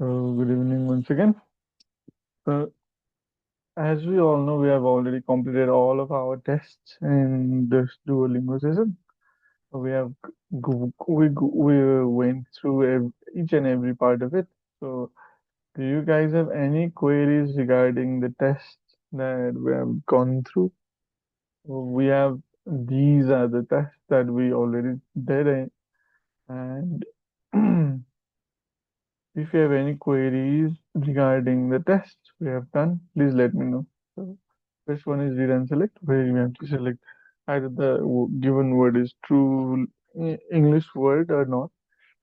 Good evening once again. So, as we all know, we have already completed all of our tests in this Duolingo session. We have we went through each and every part of it. So, do you guys have any queries regarding the tests that we have gone through? We have these are the tests that we already did, and if you have any queries regarding the tests we have done, please let me know. So, first one is read and select, where you have to select either the given word is true English word or not,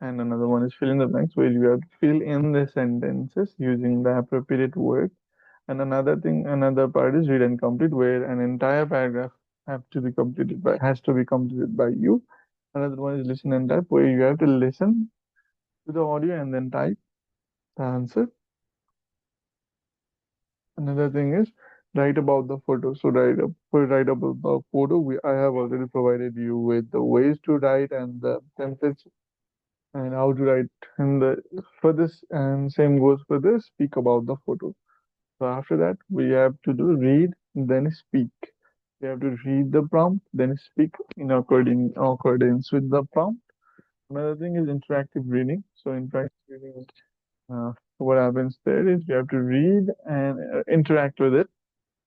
and another one is fill in the blanks, where you have to fill in the sentences using the appropriate word. And another part is read and complete, where an entire paragraph has to be completed by you. Another one is listen and type, where you have to listen to the audio and then type the answer. Another thing is write about the photo. So write about the photo. I have already provided you with the ways to write and the templates and how to write. And for this and same goes for this. Speak about the photo. So after that we have to do read then speak. We have to read the prompt then speak in accordance with the prompt. Another thing is interactive reading. So interactive reading. Uh, what happens there is we have to read and interact with it.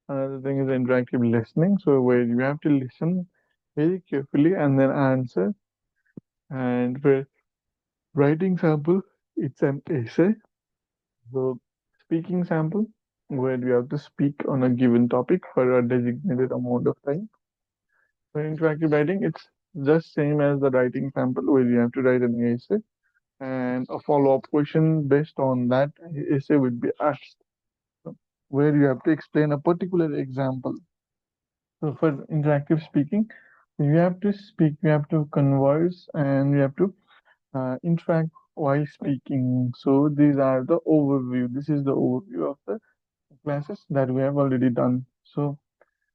Another thing is interactive listening. So where you have to listen very carefully and then answer. And for writing sample, it's an essay. So speaking sample, where you have to speak on a given topic for a designated amount of time. For interactive writing, it's just same as the writing sample, where you have to write an essay, and a follow-up question based on that essay would be asked, so where you have to explain a particular example. So for interactive speaking, you have to speak, you have to converse, and you have to interact while speaking. So these are the overview. This is the overview of the classes that we have already done. So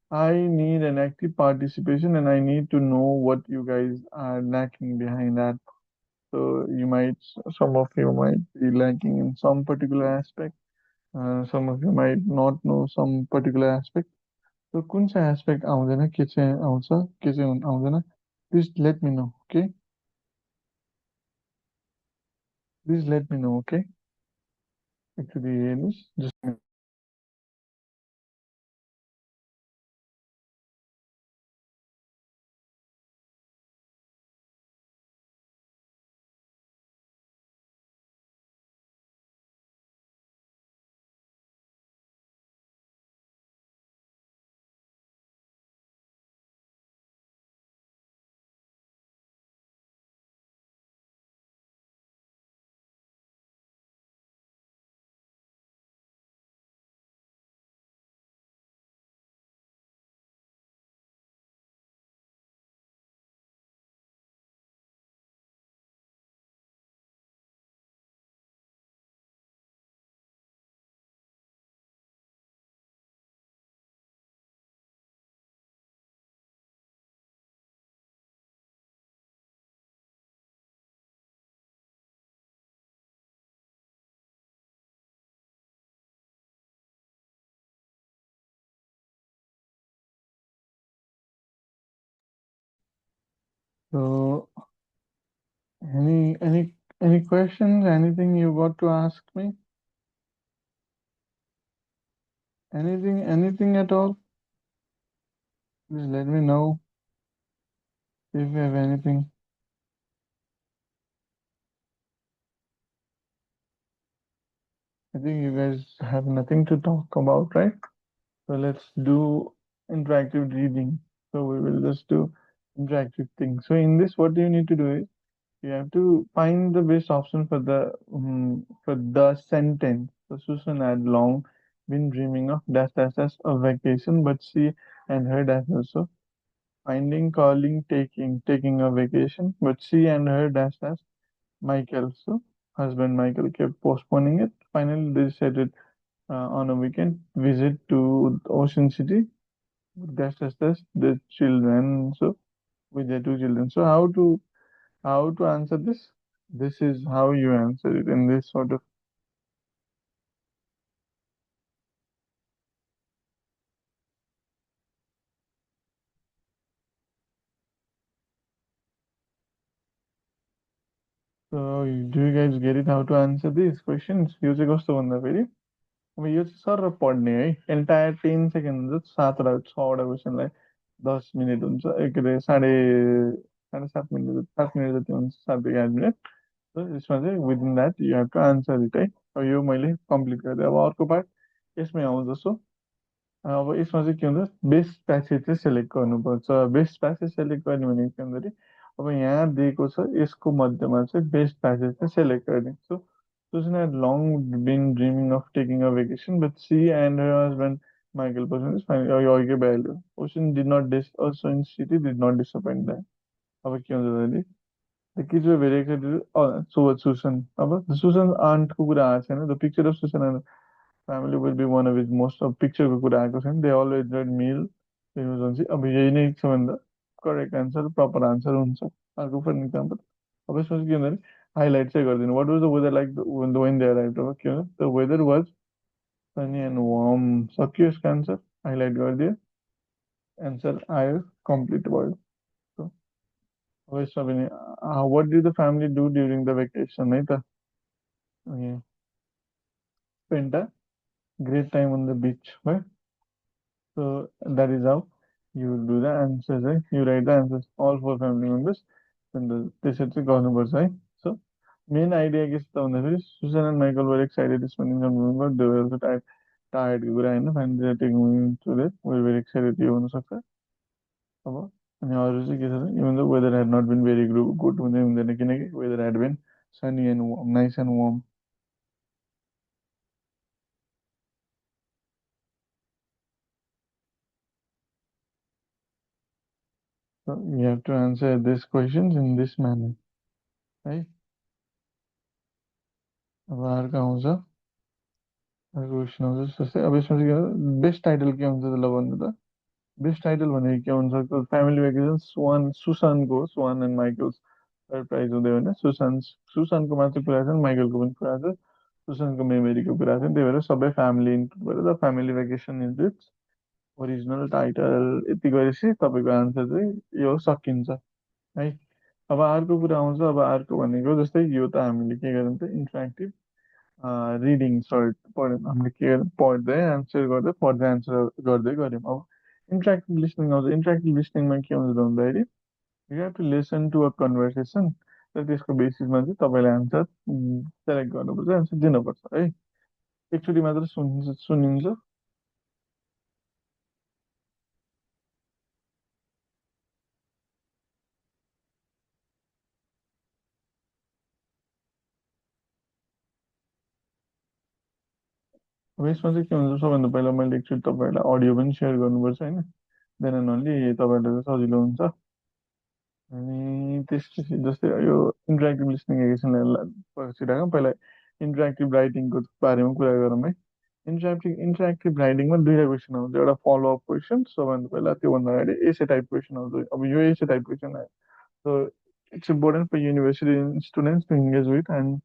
I need an active participation, and I need to know what you guys are lacking behind that. So some of you might be lacking in some particular aspect. Some of you might not know some particular aspect. So कुन चाहिँ aspect आउँदैन के चाहिँ आउँछ के चाहिँ आउँदैन please let me know, okay? Please let me know, okay? Actually हेर्नुहोस् just so any questions, anything you got to ask me, anything at all, please let me know if you have anything. I think you guys have nothing to talk about, right? So let's do interactive reading. So we will just do interactive things. So in this, what you need to do is you have to find the best option for the sentence. So Susan had long been dreaming of dash dash dash a vacation, but she and her dash also finding, calling, taking a vacation, but she and her dash dash Michael, so husband Michael kept postponing it. Finally, they set it on a weekend visit to Ocean City. That's the children. So with their two children. So how to answer this? This is how you answer it in this sort of. So, do you guys get it how to answer these questions? यो चाहिँ कस्तो भन्दाखेरि अब यो चाहिँ sir पढ्ने है entire 10 second हुन्छ सातवटा छवटा क्वेसनलाई 10 मिनट हुन्छ के अरे साढे 7 मिनट 7 मिनट जति हुन्छ 7 देखि 8 मिनट र यसमा चाहिँ within that you have to answer it है अब यो मैले कम्प्लिट गरिदिएँ अब अर्को पार्ट यसमै आउँछ सो अब यसमा चाहिँ के हुन्छ बेस्ट प्यासेज चाहिँ सेलेक्ट गर्नुपर्छ बेस्ट प्यासेज सेलेक्ट गर्ने भनेको के भन्दाखेरि अब यहाँ दिएको छ यसको मध्येमा चाहिँ बेस्ट प्यासेज चाहिँ सेलेक्ट गर्ने so Susan had long been dreaming of taking a vacation, but she and her husband Michael Parsons finally Jorge Bailo. Ocean did not Ocean City did not disappoint them. अब के हुन्छ भने the kids were very excited. Oh, so was Susan. अब Susan aunt को कुरा आएको छैन. The picture of Susan and family will be one of his most of picture को कुरा आएको छैन. They always enjoyed meal. भनेपछि अब यही नै सबभन्दा करेक्ट आन्सर प्रपर आन्सर हुन्छ अर्को फर इक्जाम्पल अब यसमा चाहिँ के भन्दाखेरि हाइलाइट चाहिँ गरिदिनु what was the weather like when they arrive अब के हुन्छ the weather was sunny and warm सक्यो यसको आन्सर हाइलाइट गरिदियो एन्सर आयो कम्प्लिट भयो So, अब यसमा पनि what do the family do during the vacation है त spend a great time on the beach है So that is how you do the answers, right? You write the answers, all four family members, and त्यसरी चाहिँ गर्नुपर्छ है so main idea के छ त भन्दाखेरि Susan and Michael were excited spending some remember they were also टायर्डको कुरा होइन family taking to they were very excited यो हुनसक्छ अब अनि अरू चाहिँ के छ भने even the weather had not been very good हुँदै हुँदैन किनकि weather had been sunny and warm nice and warm So you have to answer these questions in this manner है अब अर्को आउँछ क्वेसन आउँछ जस्तै अब यसमा चाहिँ के बेस्ट टाइटल के हुन्छ त्यसलाई भन्नु त बेस्ट टाइटल भनेको के हुन्छ सक्छ फ्यामिली भेकेसन स्वान सुसानको स्वान एन्ड माइकल्स सरप्राइज हुँदै होइन सुसानको मात्रै कुरा छ माइकलको पनि कुरा छ सुसानको मेमोरीको कुरा छ त्यही भएर सबै फ्यामिली इन्क्लुड गरेर the family vacation is its original title यति गरेपछि तपाईँको आन्सर चाहिँ यो सकिन्छ है अब अर्को कुरा आउँछ अब अर्को भनेको जस्तै यो त हामीले के गर्यौँ त इन्टरेक्टिभ रिडिङ सर्ट पढ्यौँ हामीले के गर्यौँ पढ्दै एन्सर गर्दै पढ्दै एन्सर गर्दै गऱ्यौँ अब इन्टरेक्टिभ लिसनिङ आउँछ इन्टरेक्टिभ लिसनिङमा के हुन्छ भन्दाखेरि you have to listen to a conversation र त्यसको बेसिसमा चाहिँ तपाईँले एन्सर सेलेक्ट गर्नुपर्छ एन्सर दिनुपर्छ है एकचोटि मात्र सुनिन्छ अब यसमा चाहिँ के हुन्छ सबभन्दा पहिला मैले एकचोटि तपाईँहरूलाई अडियो पनि सेयर गर्नुपर्छ होइन देन एन्ड ओन्ली तपाईँहरूलाई चाहिँ सजिलो हुन्छ अनि त्यसपछि जस्तै यो इन्टरेक्टिभ लिसनिङ एकैछिन छिरागौँ पहिला इन्टरेक्टिभ राइटिङको बारेमा कुरा गरौँ है इन्टरेक्टिभ राइटिङमा दुईवटा क्वेसन आउँछ एउटा फलोअप क्वेसन सबभन्दा पहिला त्योभन्दा अगाडि एसे टाइप क्वेसन आउँछ अब यो एसे टाइप क्वेसन आयो so it's important for university students to engage with and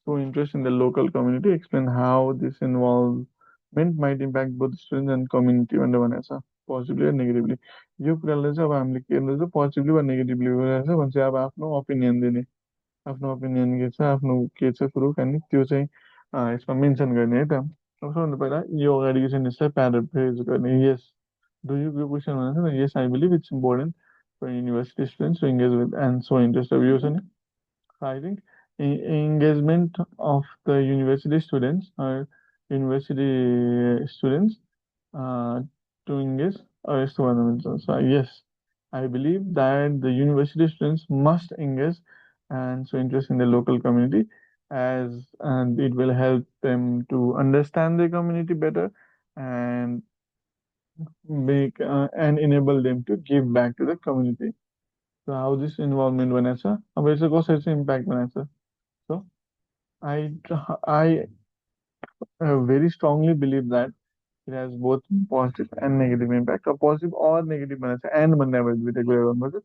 show interest in the local community, explain how this involvement might impact both students and community भनेर भनेको छ positively र negatively यो कुरालाई चाहिँ अब हामीले के गर्नुपर्छ पोजिटिभली वा नेगेटिभली गरेर चाहिँ भन्छ अब आफ्नो ओपिनियन दिने आफ्नो ओपिनियन के छ आफ्नो के छ प्रुफ अनि त्यो चाहिँ यसमा मेन्सन गर्ने है त अब सबभन्दा पहिला यो अगाडिको सेन्टेन्सलाई प्याराफ्रेज गर्ने यस डु यु यो क्वेसन भनेको छ yes I believe it's important for university students to engage with and show interest अब यो छ नि I think engagement of the university students or university students uh, to engage or tournaments. So yes, I believe that the university students must engage and show interest in the local community as and it will help them to understand the community better and make and enable them to give back to the community. So how this involvement बनाएको छ अब यसको कसरी चाहिँ impact बनाएको छ so I very strongly believe that it has both positive and negative impact. A positive or negative and whenever with a good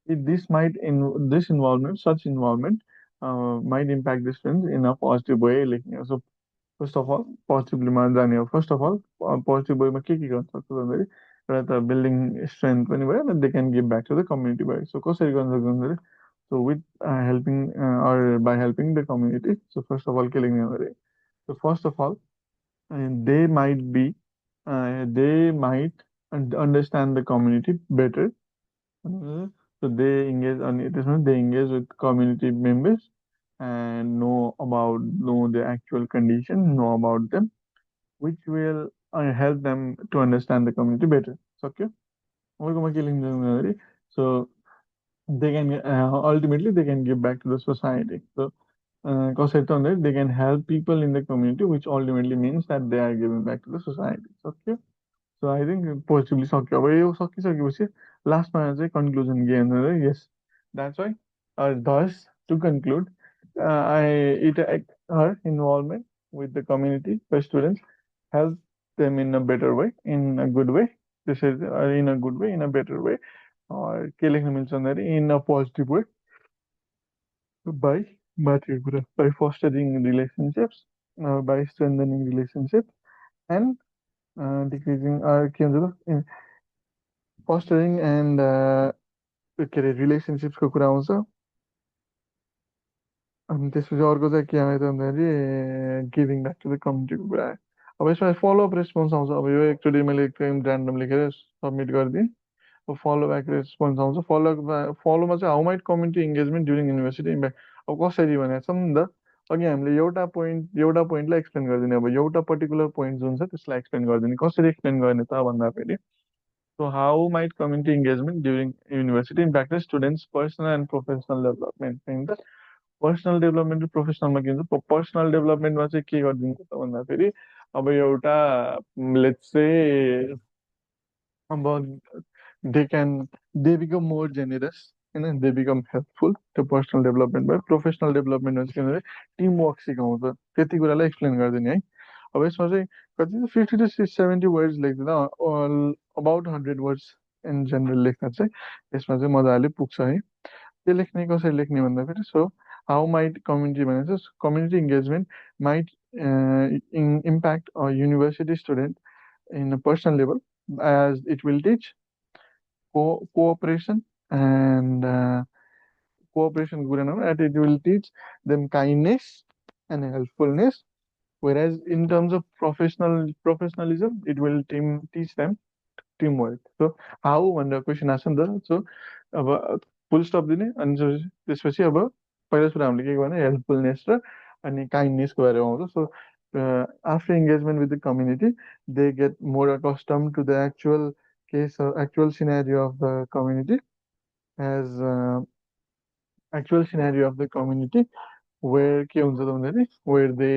this might in this involvement, such involvement might impact the students in a positive way. Like so, first of all, positively मान First of all, positive way में के गर्न सक्छ भन्दाखेरि एउटा त building strength पनि भयो and they can give back to the community भयो. So कसरी गर्न सक्छ भन्दाखेरि So with helping or by helping the community. So first of all, killing memory. So first of all, and they might understand the community better. So they engage on it is not they engage with community members and know the actual condition, know about them, which will help them to understand the community better. So okay, we're killing the memory. So they can ultimately they can give back to the society. So because they can help people in the community, which ultimately means that they are giving back to the society. Okay. So I think possibly सक्यो अब यो सकिसकेपछि लास्टमा चाहिँ conclusion के भन्दा yes that's why thus to conclude I it her involvement with the community the students help them in a better way in a good way this is in a good way in a better way or के लेख्न मिल्छ भन्दाखेरि in a positive way by by fostering relationships by strengthening relationships and decreasing के भन्छ त fostering and के अरे रिलेसनसिप्सको कुरा आउँछ अनि त्यसपछि अर्को चाहिँ के आयो त भन्दाखेरि गिभिङ ब्याक टु द कम्युनिटीको कुरा आयो अब यसमा फलोअप रेस्पोन्स आउँछ अब यो एकचोटि मैले एकदम ऱ्यान्डम लेखेर सब्मिट गरिदिएँ अब फलो ब्याक रेस्पोन्स आउँछ फलोमा चाहिँ how might community engagement during university impact अब कसरी भनेको छ नि त अघि हामीले एउटा पोइन्टलाई एक्सप्लेन गरिदिने अब एउटा पर्टिकुलर पोइन्ट जुन छ त्यसलाई एक्सप्लेन गरिदिने कसरी एक्सप्लेन गर्ने त भन्दाखेरि so how might community engagement during university impact the students' personal and professional development? In the personal development र प्रोफेसनलमा के हुन्छ पर्सनल डेभलपमेन्टमा चाहिँ के गरिदिन्छ त भन्दाखेरि अब एउटा लेट्स से अब they can they become more generous होइन they become helpful त्यो पर्सनल डेभलपमेन्ट भयो प्रोफेसनल डेभलपमेन्टमा चाहिँ के भन्दाखेरि टिम वर्क सिकाउँछ त्यति कुरालाई एक्सप्लेन गरिदिने है अब यसमा चाहिँ कति 50 to 70 वर्ड्स लेख्दैन अबाउट 100 वर्ड्स इन जेनरल लेख्दा चाहिँ यसमा चाहिँ मजाले पुग्छ है के लेख्ने कसरी लेख्ने भन्दाखेरि सो हाउ माइट कम्युनिटी भनेर चाहिँ community engagement might impact a university student in a personal level as it will teach cooperation and cooperation good enough and it will teach them kindness and helpfulness whereas in terms of professionalism it will teach them teamwork so how भनेर question आएको छ नि त so अब फुल stop दिने अनि त्यसपछि अब पहिला सुरु हामीले के गर्ने हेल्पफुलनेस र अनि काइन्डनेसको बारेमा आउँछ so after engagement with the community they get more accustom to the actual scenario of the community as actual scenario of the community where के हुन्छ त भन्दाखेरि where they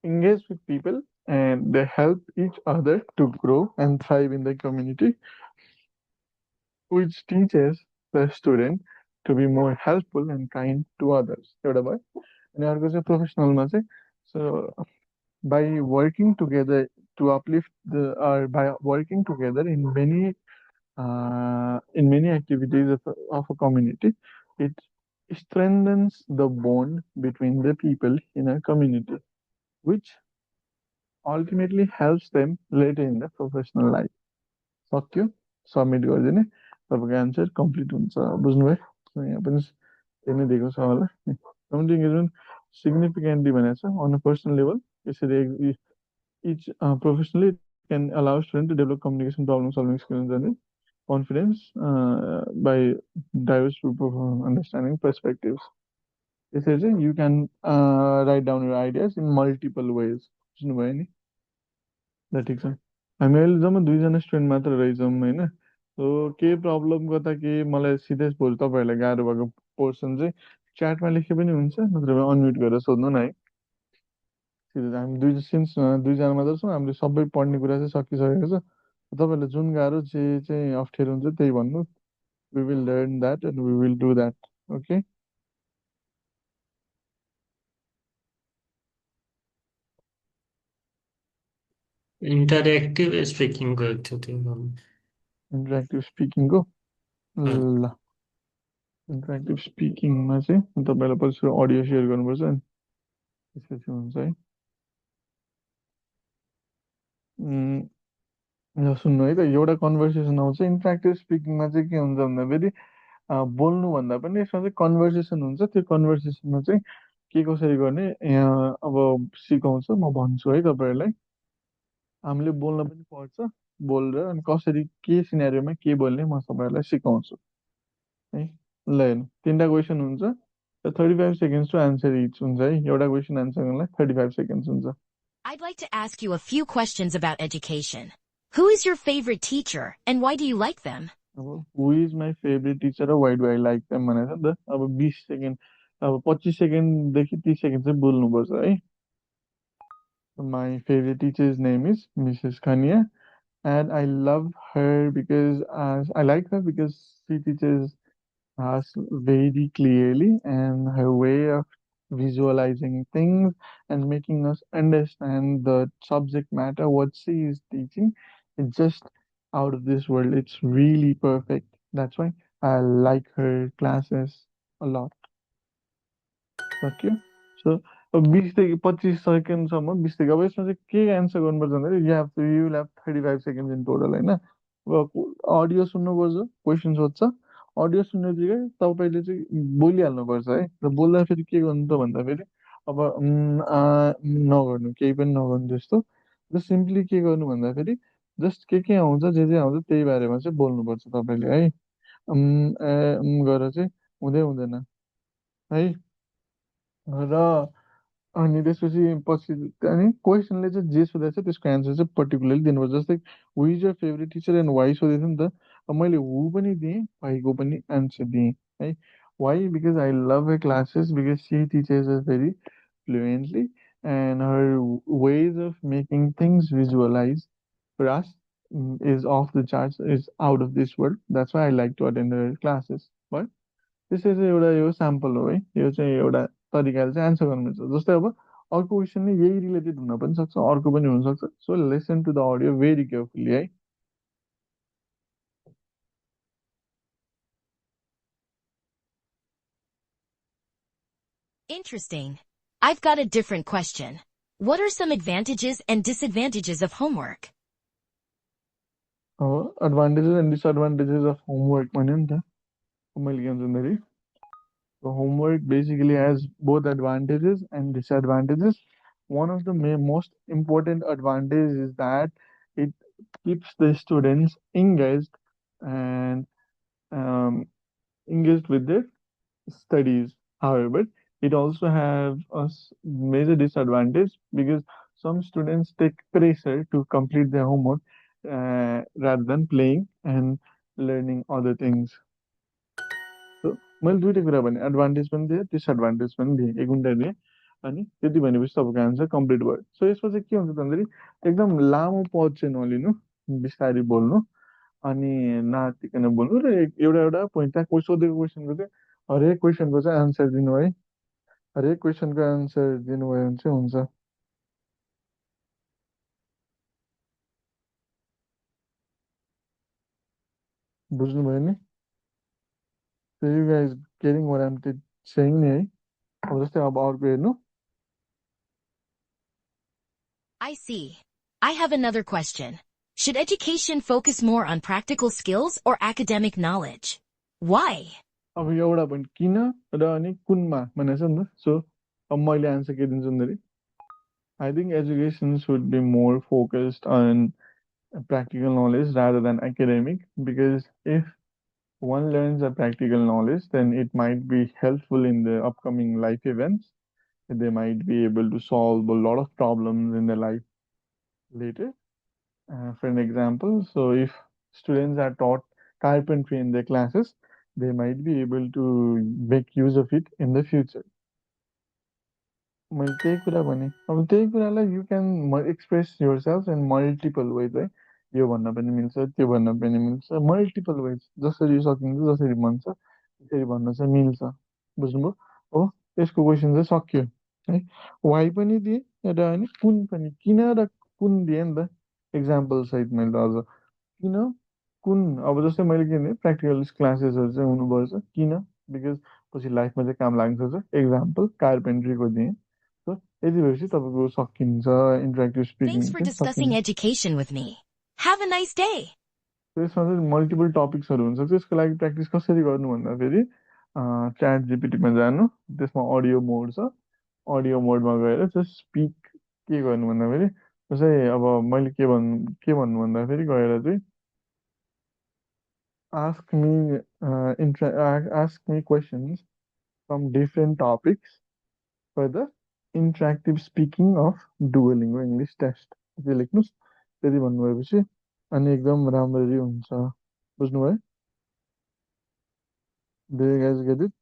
engage with people and they help each other to grow and thrive in the community, which teaches the student to be more helpful and kind to others. एउटा भयो अनि अर्को चाहिँ प्रोफेसनलमा चाहिँ so by working together to uplift the or by working together in many activities of a community, it strengthens the bond between the people in a community, which ultimately helps them later in the professional life. सक्यो submit गरिदिने तपाईँको answer complete हुन्छ बुझ्नुभयो यहाँ पनि त्यही नै दिएको छ होला कम्युनिटी इङ्गेजमेन्ट सिग्निफिकेन्टली भनेको छ अन अ पर्सनल लेभल यसरी each professionally can allow student to develop communication problem solving skills अनि confidence by diverse group of understanding perspectives यसरी चाहिँ you can write down your ideas in multiple ways बुझ्नुभयो नि ल ठिक छ हामी अहिले जम्मा दुईजना स्टुडेन्ट मात्र रहेछौँ होइन सो के प्रब्लम गर्दा के मलाई सिधै भोलि तपाईँहरूलाई गाह्रो भएको पोर्सन चाहिँ च्याटमा लेखे पनि हुन्छ नत्र अनम्युट गरेर सोध्नु न है सिधै हामी दुईजना मात्र छौँ हामीले सबै पढ्ने कुरा चाहिँ सकिसकेको छ तपाईँहरूलाई जुन गाह्रो जे चाहिँ अप्ठ्यारो हुन्छ त्यही भन्नु we will learn that and we will do that okay interactive speaking गएको थियो त्यो गर्नु। इन्टरेक्टिभ स्पिकिङको ल इन्टरेक्टिभ स्पिकिङमा चाहिँ तपाईँलाई पछि अडियो सेयर गर्नुपर्छ नि त्यसपछि हुन्छ है ल सुन्नु है त एउटा कन्भर्सेसन आउँछ इन्टरेक्टिभ स्पिकिङमा चाहिँ के हुन्छ भन्दाखेरि बोल्नुभन्दा पनि यसमा चाहिँ कन्भर्सेसन हुन्छ, त्यो कन्भर्सेसनमा चाहिँ के कसरी गर्ने यहाँ अब सिकाउँछु, म भन्छु है तपाईँहरूलाई। हामीले बोल्न पनि पर्छ, बोलेर अनि कसरी के सिनेरियोमा के बोल्ने म तपाईँहरूलाई सिकाउँछु है। ल हेर्नु, तिनवटा क्वेसन हुन्छ, 35 सेकेन्ड्स टु आन्सर इच हुन्छ है। एउटा क्वेसन आन्सर गर्नलाई 35 सेकेन्ड्स हुन्छ। I'd like to ask you a few questions about education. Who is your favorite teacher and why do you like them? अब who is my favourite teacher र why do I like them भनेर नि त। अब 20 second, अब 25 सेकेन्डदेखि 30 second चाहिँ बोल्नुपर्छ है। My favourite teacher's name is Mrs Khaniya and I love her because I like her because she teaches us very clearly, and her way of visualizing things and making us understand the subject matter what she is teaching is just out of this world. It's really perfect. That's why I like her classes a lot. सक्यो। So अब 20 देखि 25 सेकेन्डसम्म, 20 देखि, अब यसमा चाहिँ के answer गर्नुपर्छ भन्दाखेरि यु ल्याभ 35 सेकेन्ड्स इन टोटल होइन। अब अडियो सुन्नुपर्छ, क्वेसन सोध्छ, अडियो सुन्ने बित्तिकै तपाईँले चाहिँ बोलिहाल्नुपर्छ है। र बोल्दाखेरि के गर्नु त भन्दाखेरि अब नगर्नु, केही पनि नगर्नु त्यस्तो। जस्ट सिम्पली के गर्नु भन्दाखेरि जस्ट के आउँछ, जे आउँछ त्यही बारेमा चाहिँ बोल्नुपर्छ तपाईँले है। गरेर चाहिँ हुँदै हुँदैन है। र अनि त्यसपछि पछि अनि क्वेसनले चाहिँ जे सोधेको छ त्यसको एन्सर चाहिँ पर्टिकुलरली दिनुपर्छ। जस्तै who is your favourite teacher and why सोधेको थियो नि त। अब मैले हु पनि दिएँ, वाइको पनि एन्सर दिएँ है। Why because I love her classes because she teaches us very fluently and her ways of making things visualize for us is off the charts, is out of this world. That's why I like to attend her classes. But त्यसै चाहिँ एउटा यो sample हो है, यो चाहिँ एउटा तरिकाले चाहिँ एन्सर गर्नुपर्छ। जस्तै अब अर्को क्वेसनले यही रिलेटेड हुन पनि सक्छ, अर्को पनि हुनसक्छ। So listen to the audio very carefully है। Interesting. I've got a different question. What are some advantages and disadvantages of homework? अब advantages and disadvantages of homework भन्यो नि त मैले के भन्छ भन्दाखेरि, so homework basically has both advantages and disadvantages. One of the most important advantage is that it keeps the students engaged and um, engaged with their studies. However, it also have a major disadvantage because some students take pressure to complete their homework rather than playing and learning other things. So मैले दुइटै कुरा भने, advantage पनि दिएँ, disadvantage पनि दिएँ, एक घन्टा दिएँ। अनि त्यति भनेपछि तपाईँको आन्सर कम्प्लिट भयो। सो यसमा चाहिँ के हुन्छ भन्दाखेरि एकदम लामो पद चाहिँ नलिनु, बिस्तारै बोल्नु, अनि नातिकन बोल्नु, र एउटा एउटा पोइन्ट त्यहाँ कोही सोधेको क्वेसनको चाहिँ हरेक क्वेसनको चाहिँ आन्सर दिनु है। हरेक क्वेसनको आन्सर दिनुभयो भने चाहिँ हुन्छ। बुझ्नुभयो नि? So you guys getting what I'm saying नि है। अब जस्तै अब अर्को हेर्नु। I see. I have another question. Should education focus more on practical skills or academic knowledge? Why? अब एउटा पोइन्ट किन र अनि कुनमा भनेको छ नि त। सो अब मैले आन्सर के दिन्छु भन्दाखेरि, I think education should be more focused on practical knowledge rather than academic, because if one learns a practical knowledge, then it might be helpful in the upcoming life events. They might be able to solve a lot of problems in their life later. For an example, so if students are taught carpentry in their classes, they might be able to make use of it in the future. मैले त्यही कुरा भने, अब त्यही कुरालाई you can express yourself in multiple ways है। यो भन्न पनि मिल्छ, त्यो भन्न पनि मिल्छ, मल्टिपल वेज, जसरी सकिन्छ, जसरी भन्छ त्यसरी भन्न चाहिँ मिल्छ। बुझ्नुभयो? हो, यसको क्वेसन चाहिँ सक्यो है। वाइ पनि दिएँ र अनि कुन पनि, किन र कुन दिएँ नि त एक्जाम्पल सहित मैले अझ। किन, कुन, अब जस्तै मैले के भने प्र्याक्टिकल क्लासेसहरू चाहिँ हुनुपर्छ। किन? बिकज पछि लाइफमा चाहिँ काम लाग्न सक्छ। एक्जाम्पल कार्पेन्ट्रीको दिएँ। सो यति भएपछि तपाईँको सकिन्छ, इन्टरेक्टिभ Thanks स्पिकिङ for चाहिँ discussing सकिन्छ। education with me. Have a nice day. त्यसमा चाहिँ मल्टिपल टपिक्सहरू हुन्छ त्यसको लागि प्र्याक्टिस कसरी गर्नु भन्दाखेरि च्याट जिपिटीमा जानु त्यसमा अडियो मोड छ अडियो मोडमा गएर चाहिँ स्पिक के गर्नु भन्दाखेरि चाहिँ अब मैले के भन्नु भन्दाखेरि गएर चाहिँ ask me ask me questions from different topics for the interactive speaking of Duolingo English test त्यो लेख्नुहोस् त्यति भन्नुभएपछि अनि एकदम राम्ररी हुन्छ बुझ्नुभयो Do you guys get it?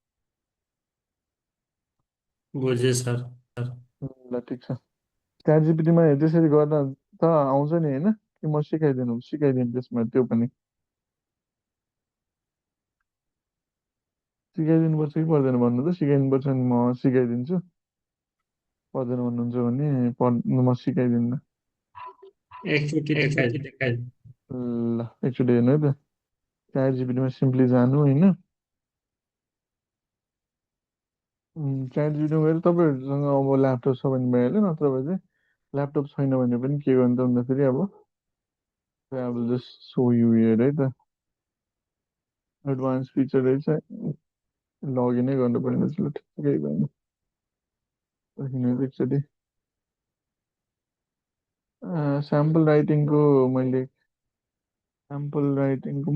बुझेँ सर ल ठिक छ च्याट जिपिटीमा त्यसरी गर्न त आउँछ नि होइन कि म सिकाइदिनु त्यसमा त्यो पनि सिकाइदिनुपर्छ कि पर्दैन भन्नु त सिकाइदिनुपर्छ भने म सिकाइदिन्छु पर्दैन भन्नुहुन्छ भने म सिकाइदिन्न एकचोटि देखाइ ल एकचोटि हेर्नु है त च्याट जिपिटीमा सिम्पली जानु होइन च्याट जिपिटीमा गएर तपाईँहरूसँग अब ल्यापटप छ भने भइहाल्यो नत्र भए चाहिँ ल्यापटप छैन भने पनि के गर्नु त भन्दाखेरि अब I will just show you here है त एडभान्स फिचर रहेछ लगइनै गर्नुपर्ने रहेछ ल ठिकै भएन एकचोटि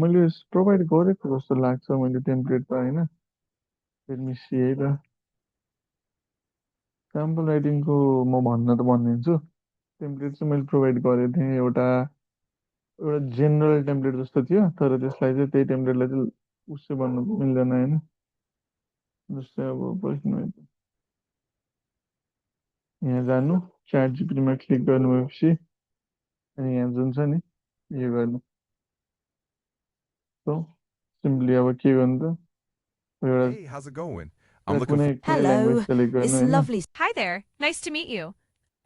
मैले प्रोभाइड गरेको जस्तो लाग्छ मैले टेम्प्लेट त होइन मिसी है त स्याम्पल राइटिङको म भनिदिन्छु टेम्प्लेट चाहिँ मैले प्रोभाइड गरेको थिएँ एउटा जेनरल टेम्प्लेट जस्तो थियो तर त्यसलाई चाहिँ त्यही टेम्प्लेटलाई चाहिँ उसै भन्नु मिल्दैन होइन जस्तै अब बस्नु यहाँ जानु च्याट जिपिटीमा क्लिक गर्नुभएपछि अनि यहाँ जुन छ नि यो गर्नु सिम्पली अब के गर्नु त एउटा Hey, how's it going? I'm looking कुनै for. ल्याङ्ग्वेज Hello, सेलेक्ट गर्नु it's होइन lovely. Hi there. Nice to meet you.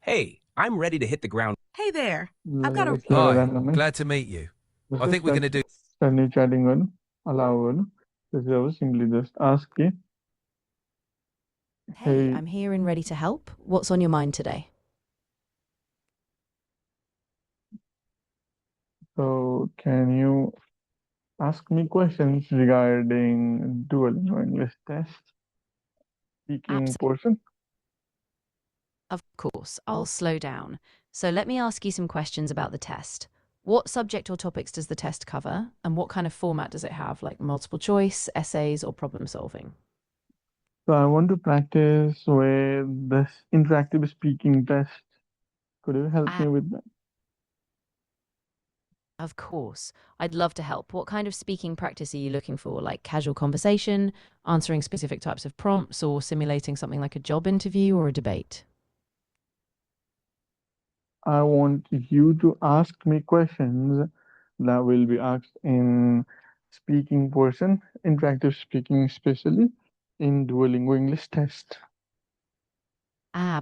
Hey, I'm ready to hit the ground. Hey there. ल, I've got a- एकछिन Hi, random है glad to meet you. I जस्तै think we're going to do. start new chatting गर्नु allow गर्नु त्यसपछि अब simply just ask के Hey, Hey. I'm here and ready to help. What's on your mind today? so can you ask me questions regarding Duolingo English test speaking Abs- portion Of course, I'll slow down. So let me ask you some questions about the test. What subject or topics does the test cover, and what kind of format does it have, like multiple choice, essays, or problem solving? so I want to practice with this interactive speaking test could you help me with that Of course, I'd love to help. What kind of speaking practice are you looking for, like casual conversation, answering specific types of prompts, or simulating something like a job interview or a debate? I want you to ask me questions that will be asked in speaking portion, interactive speaking especially in Duolingo English test.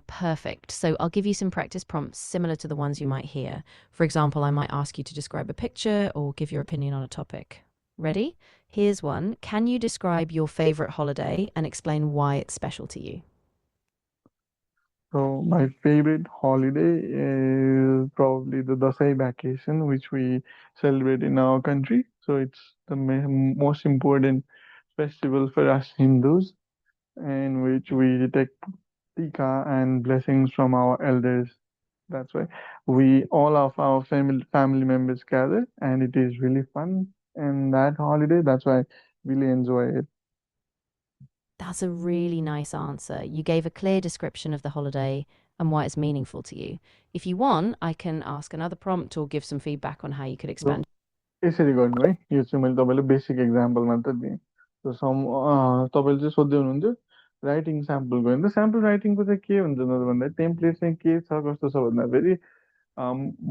Perfect. So I'll give you some practice prompts similar to the ones you might hear. For example, I might ask you to describe a picture or give your opinion on a topic. Ready? Here's one. Can you describe your favorite holiday and explain why it's special to you? So my favorite holiday is probably the Dasai vacation, which we celebrate in our country. So it's the most important festival for us Hindus, in which we take tika and blessings from our elders. That's why all of our family members gather, and it is really fun. And that holiday, that's why I really enjoy it. That's a really nice answer. You gave a clear description of the holiday and why it's meaningful to you. If you want, I can ask another prompt or give some feedback on how you could expand. यसरी गर्नु है यो चाहिँ मैले तपाईँलाई basic example मात्र दिएँ तपाईँले चाहिँ सोध्दै हुनुहुन्थ्यो राइटिङ स्याम्पल गयो भने त स्याम्पल राइटिङको चाहिँ के हुन्छ त भन्दा टेम्प्लेट चाहिँ के छ कस्तो छ भन्दाखेरि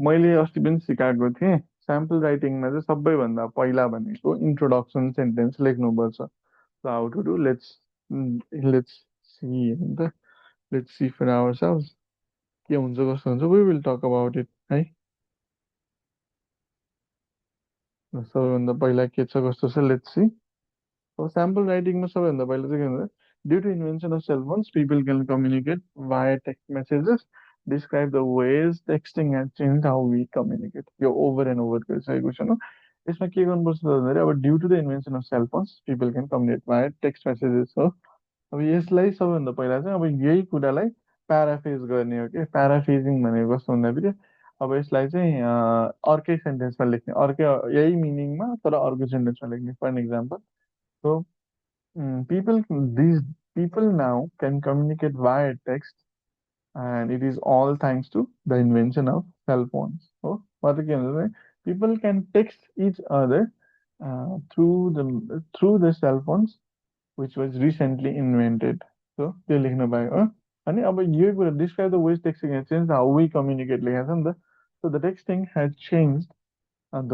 मैले अस्ति पनि सिकाएको थिएँ स्याम्पल राइटिङमा चाहिँ सबैभन्दा पहिला भनेको इन्ट्रोडक्सन सेन्टेन्स लेख्नुपर्छ how to do let's see होइन लेट्स सी फर आवरसेल्भ्स के हुन्छ कस्तो हुन्छ we will talk about it है सबैभन्दा पहिला के छ कस्तो छ लेट्स सी स्याम्पल राइटिङमा सबैभन्दा पहिला चाहिँ के हुन्छ due to invention of cell phones people can communicate via text messages describe the ways texting has changed how we communicate यो ओभर एन्ड ओभर गरिसकेको छु यसमा के गर्नुपर्छ त भन्दाखेरि अब due to the invention of cell phones people can communicate by text messages हो। अब यसलाई सबैभन्दा पहिला चाहिँ अब यही कुरालाई प्याराफ्रेज गर्ने हो कि प्याराफ्रेजिङ भनेको कस्तो भन्दाखेरि अब यसलाई चाहिँ अर्कै सेन्टेन्समा लेख्ने अर्कै यही मिनिङमा तर अर्को सेन्टेन्समा लेख्ने for an example so people these people now can communicate via text and it is all thanks to the invention of cell phones हो मतलब के भन्छ भने people can text each other through the cell phones which was recently invented so त्यो लेख्न पायो हो अनि अब यो कुरा describe the ways texting has changed how we communicate लेखेको छ नि त so the texting has changed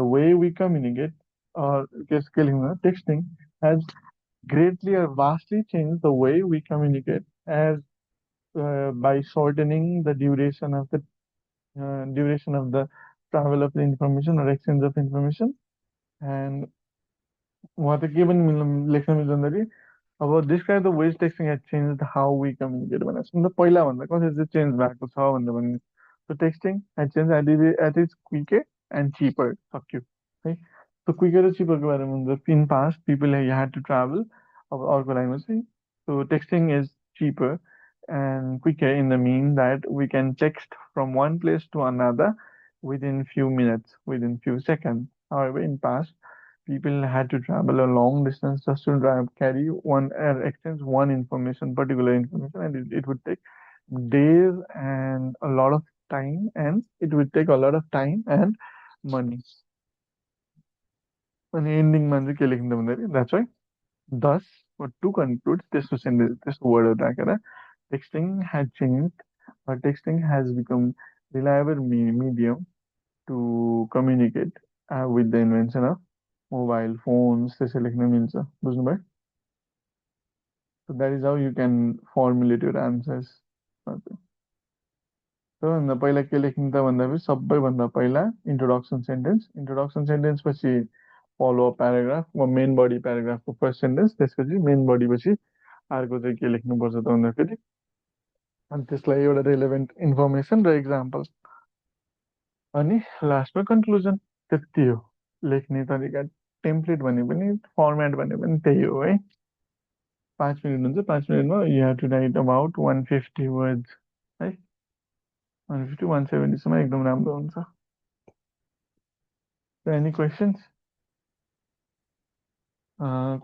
the way we communicate or के लेख्नु texting has greatly or vastly changed the way we communicate as by shortening the duration of the travel of the information or exchange of information and वहाँ त के पनि लेख्न मिल्छ भन्दाखेरि अब describe the ways texting has changed how we communicate भनेको छ नि त पहिलाभन्दा कसरी चाहिँ चेन्ज भएको छ भनेर भन्ने so texting has changed at its quicker and cheaper सक्यो है so quicker र cheaper को बारेमा हुन्छ in past people had to travel अब अर्को लाइनमा चाहिँ so texting is cheaper and quicker in the mean that we can text from one place to another within few minutes within few seconds however in past people had to travel a long distance just to carry one exchange one information particular information and it would take days and a lot of time and it would take a lot of time and money अनि एन्डिङमा चाहिँ के लेखिन्छ भन्दाखेरि that's why thus to conclude त्यस्तो sentence त्यस्तो वर्डहरू राखेर texting had changed or texting has become reliable medium to communicate with the invention of mobile phones त्यसै लेख्न मिल्छ बुझ्नुभयो so that is how you can formulate your answers सबैभन्दा पहिला के लेख्नु त भन्दाखेरि सबैभन्दा पहिला इन्ट्रोडक्सन सेन्टेन्स पछि follow up paragraph main body प्याराग्राफको फर्स्ट सेन्टेन्स त्यसपछि मेन बडी पछि अर्को चाहिँ के लेख्नुपर्छ त भन्दाखेरि अनि त्यसलाई एउटा रेलेभेन्ट इन्फर्मेसन र इक्जाम्पल अनि लास्टमा कन्क्लुजन त्यति हो लेख्ने तरिका टेम्प्लेट भने पनि फर्मेट भने पनि त्यही हो है 5 मिनट हुन्छ 5 मिनटमा you have to write about 150 words है 150 170 सम्म एकदम राम्रो हुन्छ एनी क्वेसन्स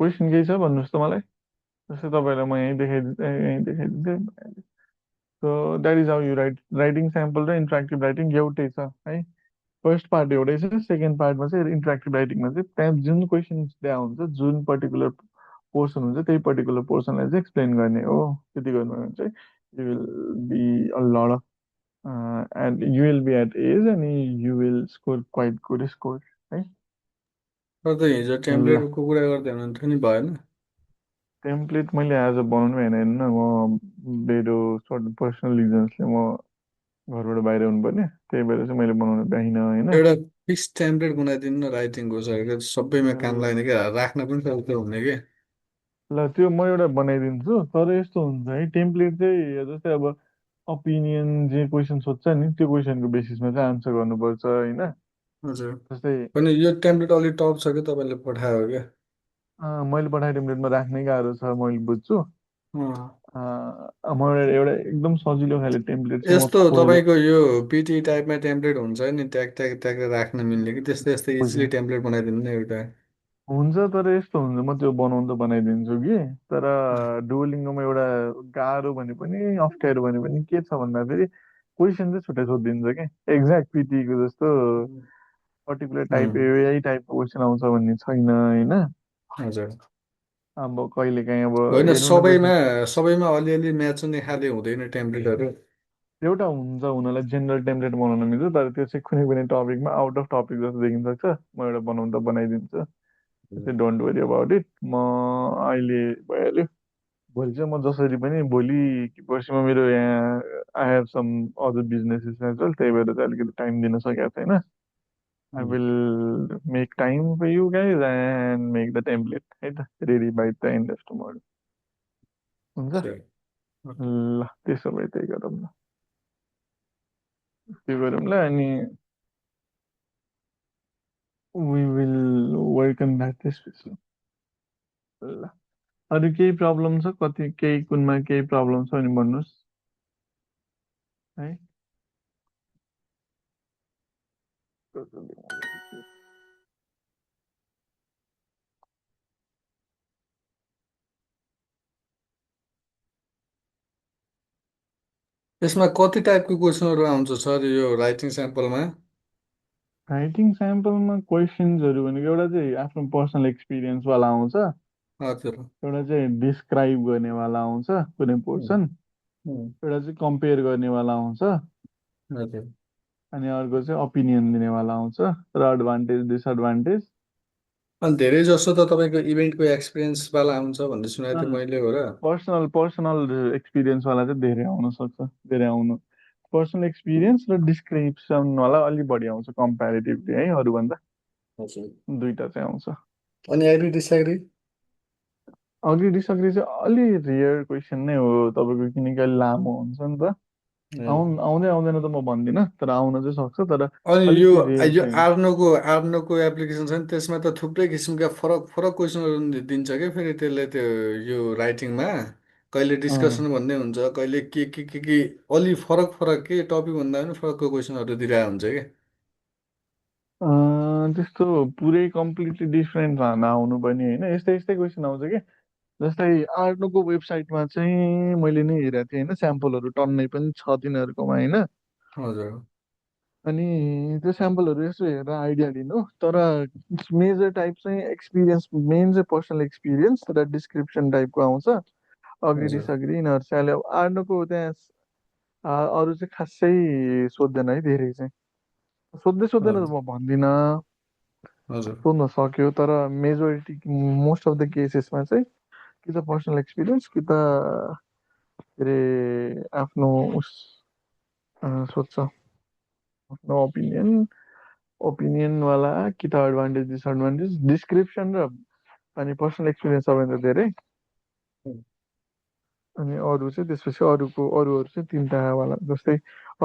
क्वेसन केही छ भन्नुहोस् त मलाई जस्तै तपाईँलाई म यहीँ देखाइदिन्थेँ so that is how you writing sample र इन्टरेक्टिभ राइटिङ एउटै छ है फर्स्ट पार्ट एउटै छ सेकेन्ड पार्टमा चाहिँ इन्टरेक्टिभ राइटिङमा चाहिँ त्यहाँ जुन क्वेसन दिया हुन्छ जुन पर्टिकुलर पोर्सन हुन्छ त्यही पर्टिकुलर पोर्सनलाई चाहिँ एक्सप्लेन गर्ने हो त्यति गर्नुभयो भने चाहिँ you will be a lot of and you will be at ease अनि you will score quite good score है तर त हिजो टेम्प्लेटको कुरा गर्दै हुनुहुन्थ्यो नि भएन टेम्प्लेट मैले आज बनाउनु भएन हेर्नु न म मेरो पर्सनल रिजन्सले म घरबाट बाहिर हुनुपर्ने त्यही भएर चाहिँ मैले बनाउनु पाइनँ होइन एउटा फिक्स टेम्प्लेट बनाइदिनु न राइटिङको सबैमा काम लाग्ने क्या राख्न पनि सक्दो हुने कि ल त्यो म एउटा बनाइदिन्छु तर यस्तो हुन्छ है टेम्प्लेट चाहिँ जस्तै अब ओपिनियन जे क्वेसन सोध्छ नि त्यो क्वेसनको बेसिसमा चाहिँ आन्सर गर्नुपर्छ होइन हजुर जस्तै अनि यो टेम्प्लेट अलिक टप छ कि तपाईँले पठायो क्या मैले पठाएको टेम्प्लेटमा राख्नै गाह्रो छ मैले बुझ्छु अँ। म एउटा एकदम सजिलो खाले टेम्प्लेट चाहिँ म यस्तो खोजेर तपाईँको यो पिटी टाइपमा टेम्प्लेट हुन्छ नि ट्याग ट्याग ट्याग राख्न मिल्ने कि त्यस्तै यस्तै इजिली टेम्प्लेट बनाइदिनु न एउटा हुन्छ तर यस्तो हुन्छ म त्यो बनाउनु त बनाइदिन्छु कि तर डुओलिङ्गोमा एउटा गाह्रो भने पनि अप्ठ्यारो भने पनि के छ भन्दाखेरि क्वेसन चाहिँ छुट्टै सोधिदिन्छ क्या एक्ज्याक्ट पिटीको जस्तो पर्टिकुलर टाइप उम्, यही टाइपको क्वेसन आउँछ भन्ने छैन होइन हजुर अब कहिले काहीँ अब होइन हेर्नु न सबैमा बेसिस सबैमा अलिअलि म्याच हुने खाले हुँदैन टेम्प्लेटहरू एउटा हुन्छ हुनलाई जेनरल टेम्प्लेट बनाउन मिल्छ तर त्यो चाहिँ कुनै पनि टपिकमा आउट अफ टपिक जस्तो देखिन सक्छ म एउटा बनाउनु त बनाइदिन्छु त्यसै डोन्ट वरी अबाउट इट म अहिले भइहाल्यो भोलि चाहिँ म जसरी पनि भोलि कि पर्सिमा मेरो यहाँ I have some other businesses as well त्यही भएर चाहिँ अलिकति टाइम दिन सकेको छैन I will make time for you guys and make the template है त ready by the end of tomorrow हुन्छ ल त्यसो भए त्यही गरौँ न त्यो गरौँ ल अनि We will work on that त्यसपछि ल अरू केही प्रब्लम छ कति केही कुनमा केही प्रब्लम छ भने भन्नुहोस् है यसमा कति टाइपको क्वेसनहरू आउँछ सर यो राइटिङ स्याम्पलमा? राइटिङ स्याम्पलमा क्वेसन्सहरू भनेको एउटा चाहिँ आफ्नो पर्सनल एक्सपिरियन्सवाला आउँछ हजुर। एउटा चाहिँ डिस्क्राइब गर्नेवाला आउँछ कुनै पोर्सन एउटा चाहिँ कम्पेयर गर्नेवाला आउँछ हजुर। अनि अर्को चाहिँ ओपिनियन दिनेवाला आउँछ र एडभान्टेज डिसएडभान्टेज अनि धेरै जसो त तपाईँको इभेन्टको एक्सपिरियन्सवाला आउँछ भन्ने सुनेको थिएँ मैले हो र? पर्सनल एक्सपिरियन्सवाला चाहिँ धेरै आउन सक्छ धेरै आउनु पर्सनल एक्सपिरियन्स र डिस्क्रिप्सनवाला अलिक बढी आउँछ कम्पेरिटिभली है अरूभन्दा हजुर। दुईटा चाहिँ आउँछ अनि एग्री डिसएग्री? अघि डिसअग्री चाहिँ अलि रियर क्वेसन नै हो तपाईँको किनकि अलि लामो हुन्छ नि त आउँदै आउँदैन त म भन्दिनँ तर आउन चाहिँ सक्छ तर अनि अलिक यो चाहिँ रियर यो चाहिँ आर्नोको एप्लिकेसन छ नि त्यसमा त थुप्रै किसिमका फरक फरक क्वेसनहरू दिन्छ क्या फेरि त्यसले त्यो यो राइटिङमा कहिले डिस्कसन भन्ने हुन्छ कहिले के अलि फरक फरक के टपिक भन्दा पनि फरकको क्वेसनहरू दिइरहेको हुन्छ क्या। त्यस्तो पुरै कम्प्लिटली डिफ्रेन्ट नआउनु पनि होइन यस्तै यस्तै क्वेसन आउँछ क्या जस्तै आर्नोको वेबसाइटमा चाहिँ मैले नै हेरेको थिएँ होइन स्याम्पलहरू टन्नै पनि छ तिनीहरूकोमा होइन हजुर। अनि त्यो स्याम्पलहरू यसो हेरेर आइडिया लिनु तर मेजर टाइप चाहिँ एक्सपिरियन्स मेन चाहिँ पर्सनल एक्सपिरियन्स र डिस्क्रिप्सन टाइपको आउँछ अग्री हजुर। डिसअग्री यिनीहरू चाहिँ अहिले आर्नोको त्यहाँ अरू चाहिँ खासै सोध्दैन है धेरै चाहिँ सोध्दै सोध्दैन त म भन्दिनँ हजुर। सोध्न सक्यो तर मेजोरिटी मोस्ट अफ द केसेसमा चाहिँ कि त पर्सनल एक्सपिरियन्स कि त के अरे आफ्नो उस सोध्छ आफ्नो ओपिनियनवाला कि त एडभान्टेज डिसएडभान्टेज डिस्क्रिप्सन र अनि पर्सनल एक्सपिरियन्स सबैभन्दा धेरै अनि अरू चाहिँ त्यसपछि अरूहरू चाहिँ तिनवटावाला जस्तै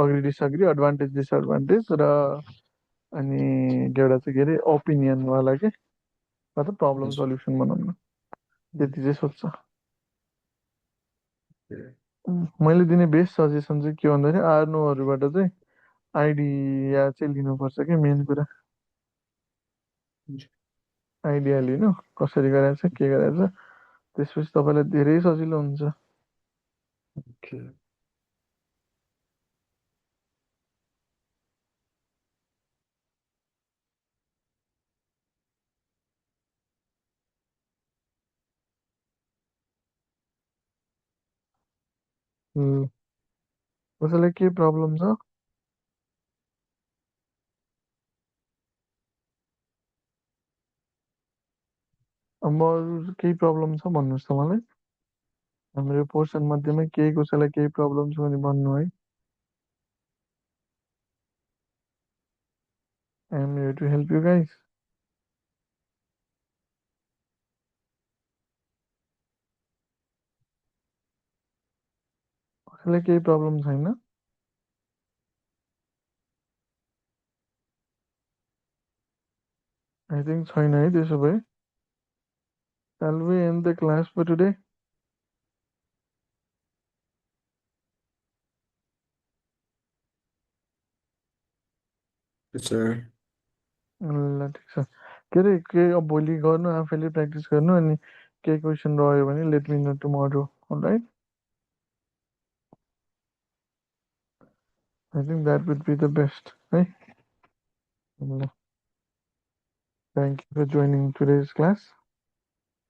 अग्री डिसअग्री एडभान्टेज डिसएडभान्टेज र अनि एउटा चाहिँ के अरे ओपिनियनवाला के मतलब प्रब्लम सल्युसन भनौँ न त्यति चाहिँ सोध्छ मैले दिने बेस्ट सजेसन चाहिँ के भन्दाखेरि आर्नोहरूबाट चाहिँ आइडिया चाहिँ लिनुपर्छ कि मेन कुरा आइडिया लिनु कसरी गराएछ के गराएछ त्यसपछि तपाईँलाई धेरै सजिलो हुन्छ कसैलाई के प्रब्लम छ अब अरू केही प्रब्लम छ भन्नुहोस् त मलाई हाम्रो पोर्सन मध्येमा केही कसैलाई केही प्रब्लम छ भने भन्नु है I am here to help you guys कसैलाई केही प्रब्लम छैन आई थिङ्क छैन है त्यसो भए shall we end the class for today ल ठिक छ के अरे के अब भोलि गर्नु आफैले प्र्याक्टिस गर्नु अनि केही क्वेसन रह्यो भने let me know tomorrow right I think that would be the best है ल thank you for joining today's class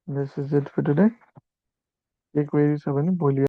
this is it for today केही क्वेरी छ भने भोलि